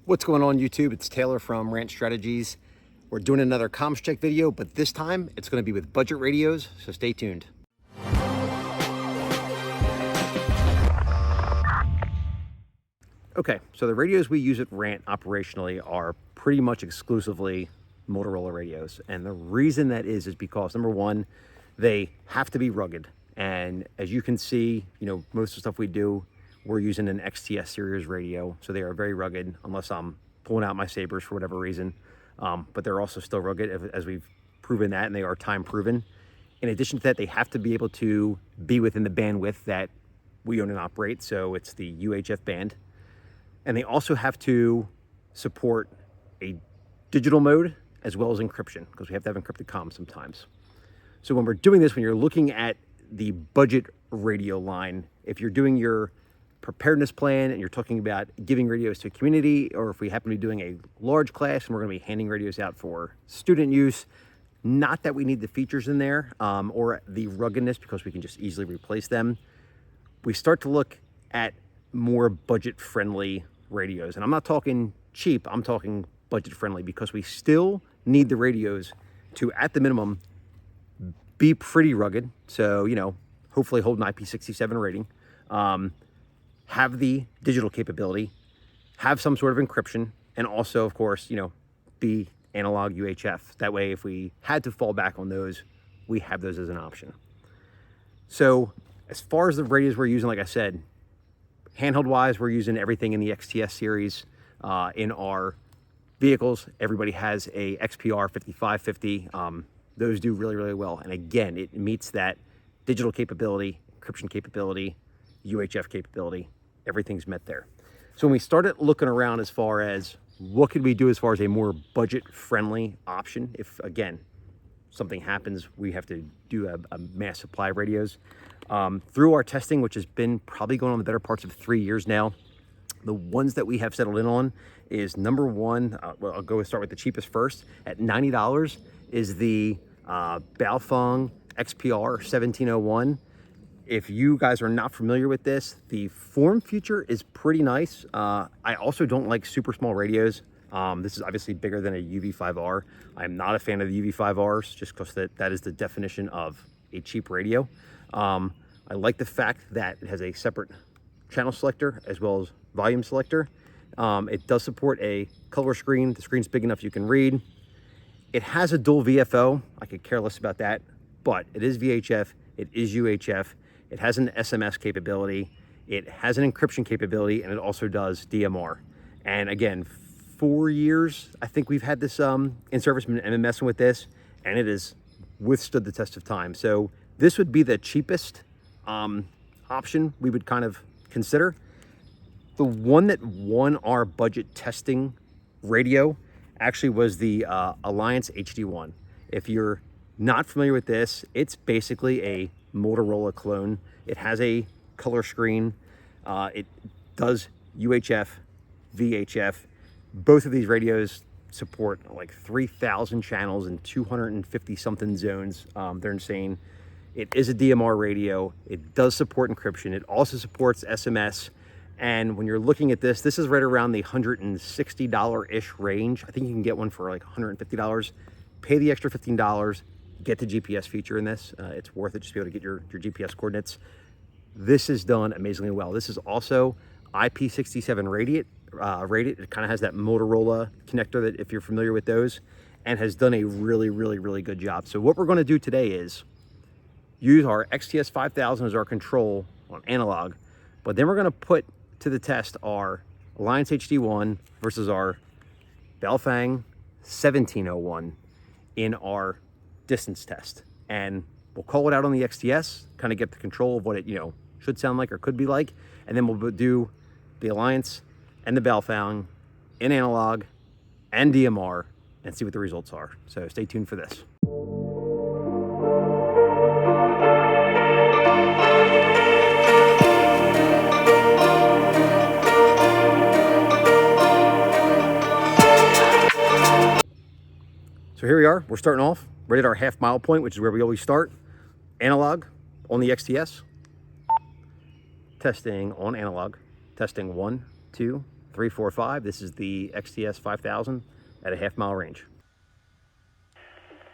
What's going on YouTube? It's Taylor from Rant Strategies. We're doing another comms check video, but this time it's going to be with budget radios, so stay tuned. Okay, so the radios we use at Rant operationally are pretty much exclusively Motorola radios. And the reason that is because number one, they have to be rugged. And as you can see, most of the stuff we do, we're using an XTS series radio. So they are very rugged unless I'm pulling out my sabers for whatever reason. But they're also still rugged as we've proven that, and they are time proven. In addition to that, they have to be able to be within the bandwidth that we own and operate. So it's the UHF band. And they also have to support a digital mode as well as encryption, because we have to have encrypted comms sometimes. So when we're doing this, when you're looking at the budget radio line, if you're doing your preparedness plan and you're talking about giving radios to a community, or if we happen to be doing a large class and we're going to be handing radios out for student use, not that we need the features in there or the ruggedness, because we can just easily replace them. We start to look at more budget friendly radios, and I'm not talking cheap, I'm talking budget friendly, because we still need the radios to, at the minimum, be pretty rugged. So, hopefully hold an IP67 rating, have the digital capability, have some sort of encryption, and also, of course, be analog UHF. That way, if we had to fall back on those, we have those as an option. So as far as the radios we're using, like I said, handheld wise, we're using everything in the XTS series. In our vehicles, everybody has a XPR 5550. Those do really, really well. And again, it meets that digital capability, encryption capability, UHF capability. Everything's met there. So when we started looking around as far as what could we do as far as a more budget friendly option, if again, something happens, we have to do a mass supply of radios. Through our testing, which has been probably going on the better parts of 3 years now, the ones that we have settled in on is number one, well, I'll start with the cheapest first. At $90 is the Baofeng XPR 1701. If you guys are not familiar with this, the form feature is pretty nice. I also don't like super small radios. This is obviously bigger than a UV5R. I'm not a fan of the UV5Rs, just because that is the definition of a cheap radio. I like the fact that it has a separate channel selector as well as volume selector. It does support a color screen. The screen's big enough you can read. It has a dual VFO. I could care less about that, but it is VHF, it is UHF, it has an SMS capability, it has an encryption capability, and it also does DMR. And again, 4 years, I think we've had this in service and been messing with this, and it has withstood the test of time. So this would be the cheapest option we would kind of consider. The one that won our budget testing radio actually was the Alliance HD1. If you're not familiar with this, it's basically a Motorola clone. It has a color screen. It does UHF, VHF. Both of these radios support like 3,000 channels and 250 something zones. They're insane. It is a DMR radio. It does support encryption. It also supports SMS. And when you're looking at this is right around the $160-ish range. I think you can get one for like $150. Pay the extra $15, get the GPS feature in this. It's worth it just to be able to get your GPS coordinates. This is done amazingly well. This is also IP67 rated. It kind of has that Motorola connector, that if you're familiar with those, and has done a really, really, really good job. So what we're going to do today is use our XTS 5000 as our control on analog, but then we're going to put to the test our Alliance HD1 versus our Baofeng 1701 in our distance test. And we'll call it out on the XTS, kind of get the control of what it should sound like or could be like, and then we'll do the Alliance and the Baofeng in analog and DMR and see what the results are. So stay tuned for this. So here we are, we're starting off right at our half mile point, which is where we always start. Analog on the XTS. Testing on analog. Testing 1, 2, 345. This is the XTS 5000 at a half-mile range.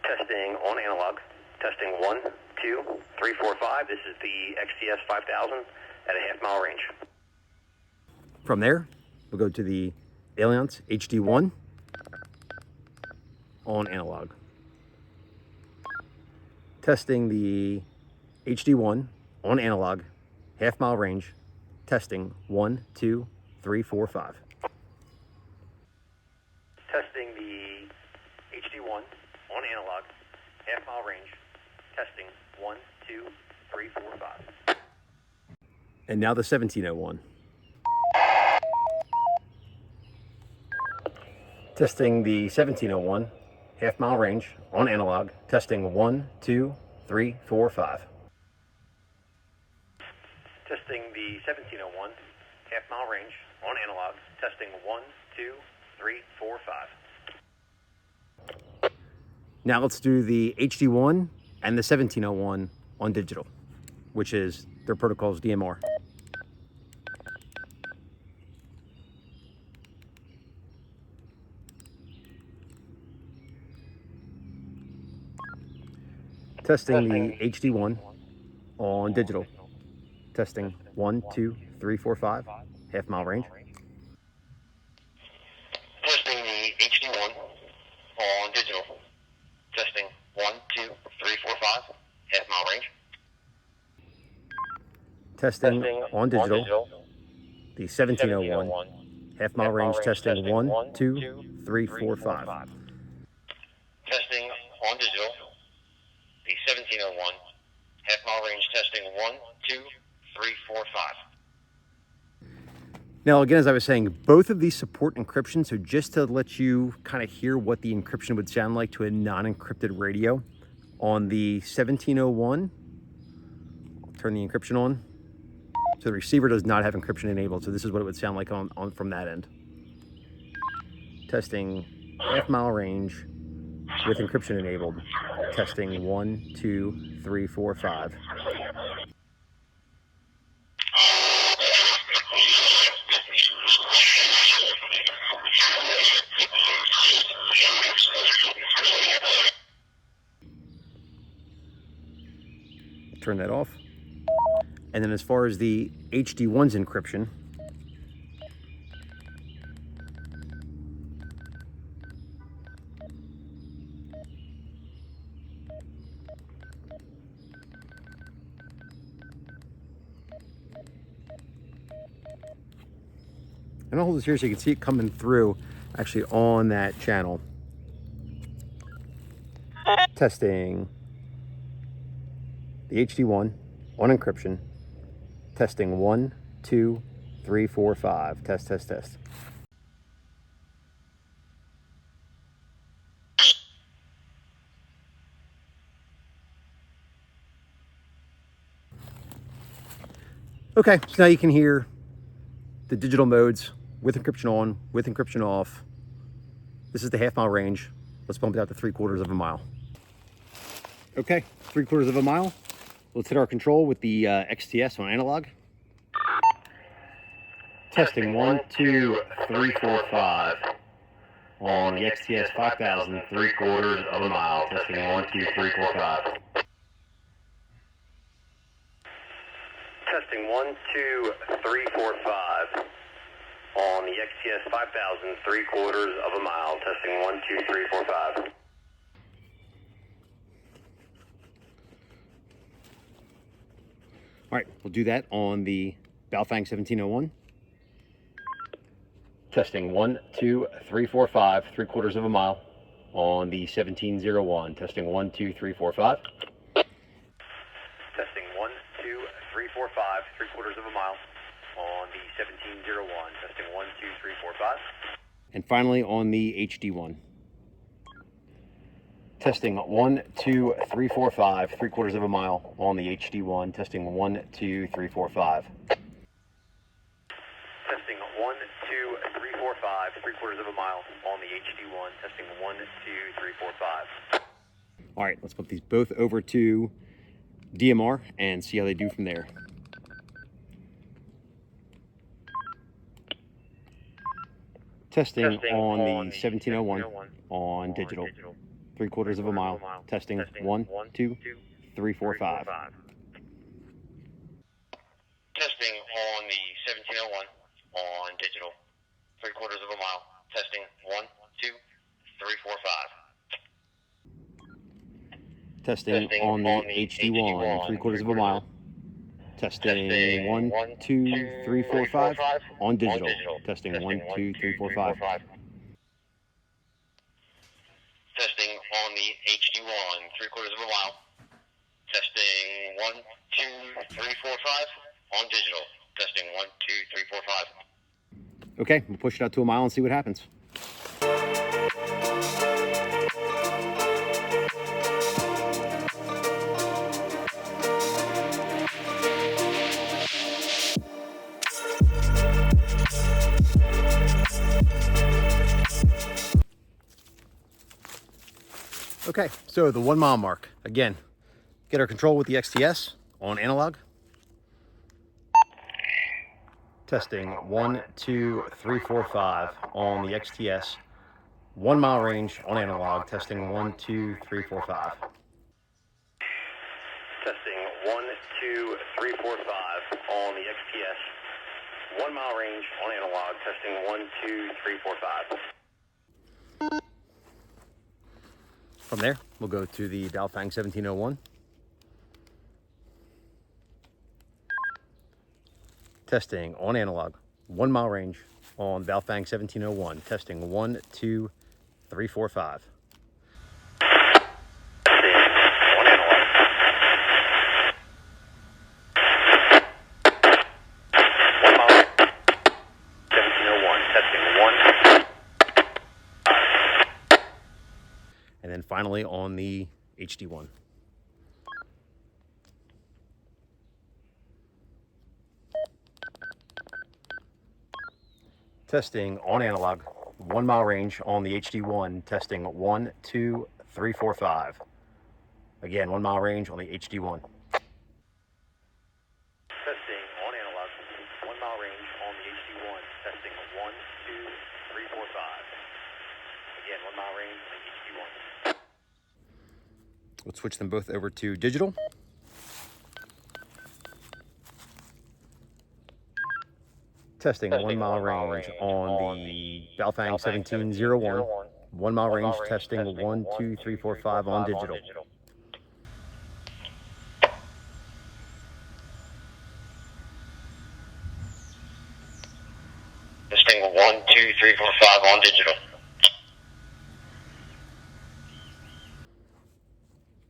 Testing on analog. Testing 1, 2, 3, 4, 5. This is the XTS 5000 at a half-mile range. From there, we'll go to the Alliance HD1 on analog. Testing the HD1 on analog, half-mile range. Testing 1, 2, 3, 4, 5. Testing the HD1 on analog, half-mile range. Testing 1, 2, 3, 4, 5. And now the 1701. Testing the 1701, half-mile range on analog. Testing 1, 2, 3, 4, 5. Testing the 1701, half-mile range on analog. Testing 1, 2, 3, 4, 5. Now let's do the HD1 and the 1701 on digital, which is their protocol's DMR. Testing the HD1 on digital. Testing 1, 2, 3, 4, 5, half-mile range. Testing the HD1 on digital. Testing 1, 2, 3, 4, 5, half-mile range. Testing on digital. The 1701, half-mile range. Testing 1, 2, 3, 4, 5. Testing on digital. The 1701, half-mile range. Testing 1, 2, 3, 4, 5. Now, again, as I was saying, both of these support encryption. So just to let you kind of hear what the encryption would sound like to a non-encrypted radio, on the 1701, I'll turn the encryption on. So the receiver does not have encryption enabled. So this is what it would sound like on from that end. Testing half-mile range with encryption enabled. Testing 1, 2, 3, 4, 5. Turn that off. And then as far as the HD1's encryption, and I'll hold this here so you can see it coming through actually on that channel. Testing the HD1 on encryption. Testing 1, 2, 3, 4, 5. Test, test, test. Okay, so now you can hear the digital modes with encryption on, with encryption off. This is the half-mile range. Let's bump it out to 3/4 of a mile. Okay, 3/4 of a mile. Let's hit our control with the XTS on analog. Testing 1, 2, 3, 4, 5 on the XTS 5000, 3/4 of a mile. Testing 1, 2, 3, 4, 5. Testing 1, 2, 3, 4, 5 on the XTS 5000, 3/4 of a mile. Testing 1, 2, 3, 4, 5. All right, we'll do that on the Baofeng 1701. Testing 1, 2, 3, 4, 5, 3/4 of a mile on the 1701. Testing 1, 2, 3, 4, 5. Testing 1, 2, 3, 4, 5, 3/4 of a mile on the 1701. Testing 1, 2, 3, 4, 5. And finally on the HD1. Testing 1, 2, 3, 4, 5, 3/4 of a mile on the HD1. Testing 1, 2, 3, 4, 5. Testing 1, 2, 3, 4, 5, 3/4 of a mile on the HD1. Testing 1, 2, 3, 4, 5. All right, let's put these both over to DMR and see how they do from there. Testing on the 1701 on digital. 3/4 of a mile. Testing 1, 2, 3, 4, 5. Testing on the 1701 on digital. 3/4 of a mile. Testing 1, 2, 3, 4, 5. Testing on the HD1, 3/4 of a mile. Testing 1, 2, 3, 4, 5 on digital. Testing 1, 2, 3, 4, 5. Testing on the HD1, 3/4 of a mile. Testing 1, 2, 3, 4, 5 on digital. Testing 1, 2, 3, 4, 5. Okay, we'll push it out to a mile and see what happens. Okay, so the 1 mile mark. Again, get our control with the XTS on analog. Testing 1, 2, 3, 4, 5 on the XTS. 1 mile range on analog. Testing 1, 2, 3, 4, 5. Testing 1, 2, 3, 4, 5 on the XTS. 1 mile range on analog. Testing 1, 2, 3, 4, 5. From there, we'll go to the Baofeng 1701. Testing on analog. 1 mile range on Baofeng 1701. Testing 1, 2, 3, 4, 5. And then finally on the HD1. Testing on analog. 1 mile range on the HD1. Testing 1, 2, 3, 4, 5. Again, 1 mile range on the HD1. Testing on analog. 1 mile range on the HD1. Testing 1, 2, 3, 4, 5. Again, 1 mile range on the HD1. Let's switch them both over to digital. Testing 1 mile range on the Baofeng 1701. 1 mile range testing 1, 2, 3, 4, 5 on digital. Testing 1, 2, 3, 4, 5 on digital.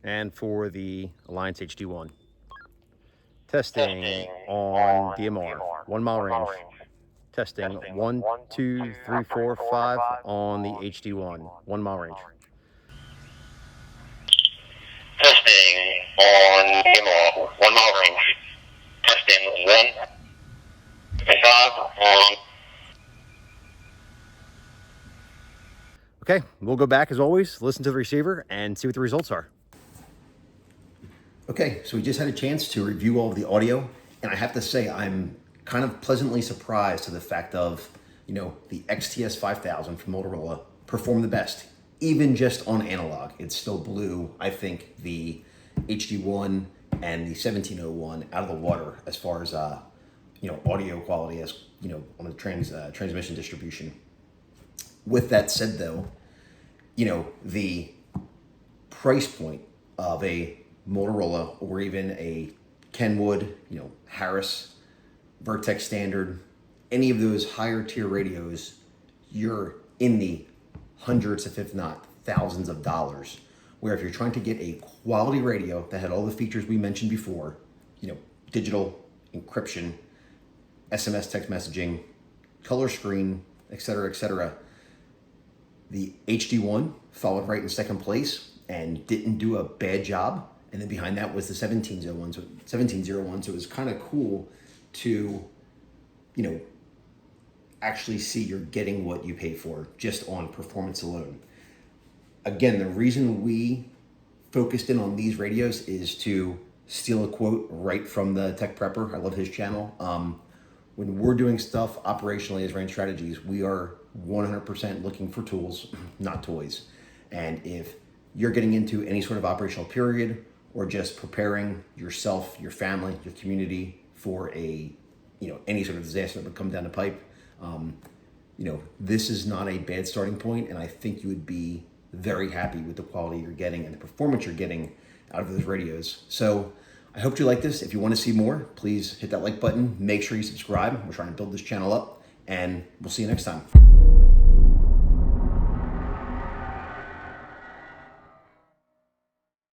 And for the Alliance HD1. Testing on DMR. 1 mile range. Testing 1, 2, 3, 4, 5 on the HD1. 1 mile range. Testing on DMR. 1 mile range. Testing 1, 5 on. Okay, we'll go back as always, listen to the receiver, and see what the results are. Okay, so we just had a chance to review all of the audio, and I have to say I'm kind of pleasantly surprised to the fact of, the XTS 5000 from Motorola performed the best, even just on analog. It still blew, I think, the HD1 and the 1701 out of the water as far as, audio quality, as, on the transmission distribution. With that said, though, the price point of a Motorola or even a Kenwood, Harris, Vertex Standard, any of those higher tier radios, you're in the hundreds, if not thousands of dollars. Where if you're trying to get a quality radio that had all the features we mentioned before, digital, encryption, SMS text messaging, color screen, etc., the HD1 followed right in second place and didn't do a bad job. And then behind that was the 1701. So it was kind of cool to, actually see you're getting what you pay for just on performance alone. Again, the reason we focused in on these radios is to steal a quote right from the Tech Prepper. I love his channel. when we're doing stuff operationally as Range Strategies, we are 100% looking for tools, not toys. And if you're getting into any sort of operational period or just preparing yourself, your family, your community for any sort of disaster that would come down the pipe, this is not a bad starting point, and I think you would be very happy with the quality you're getting and the performance you're getting out of those radios. So I hope you like this. If you want to see more, please hit that like button. Make sure you subscribe. We're trying to build this channel up, and we'll see you next time.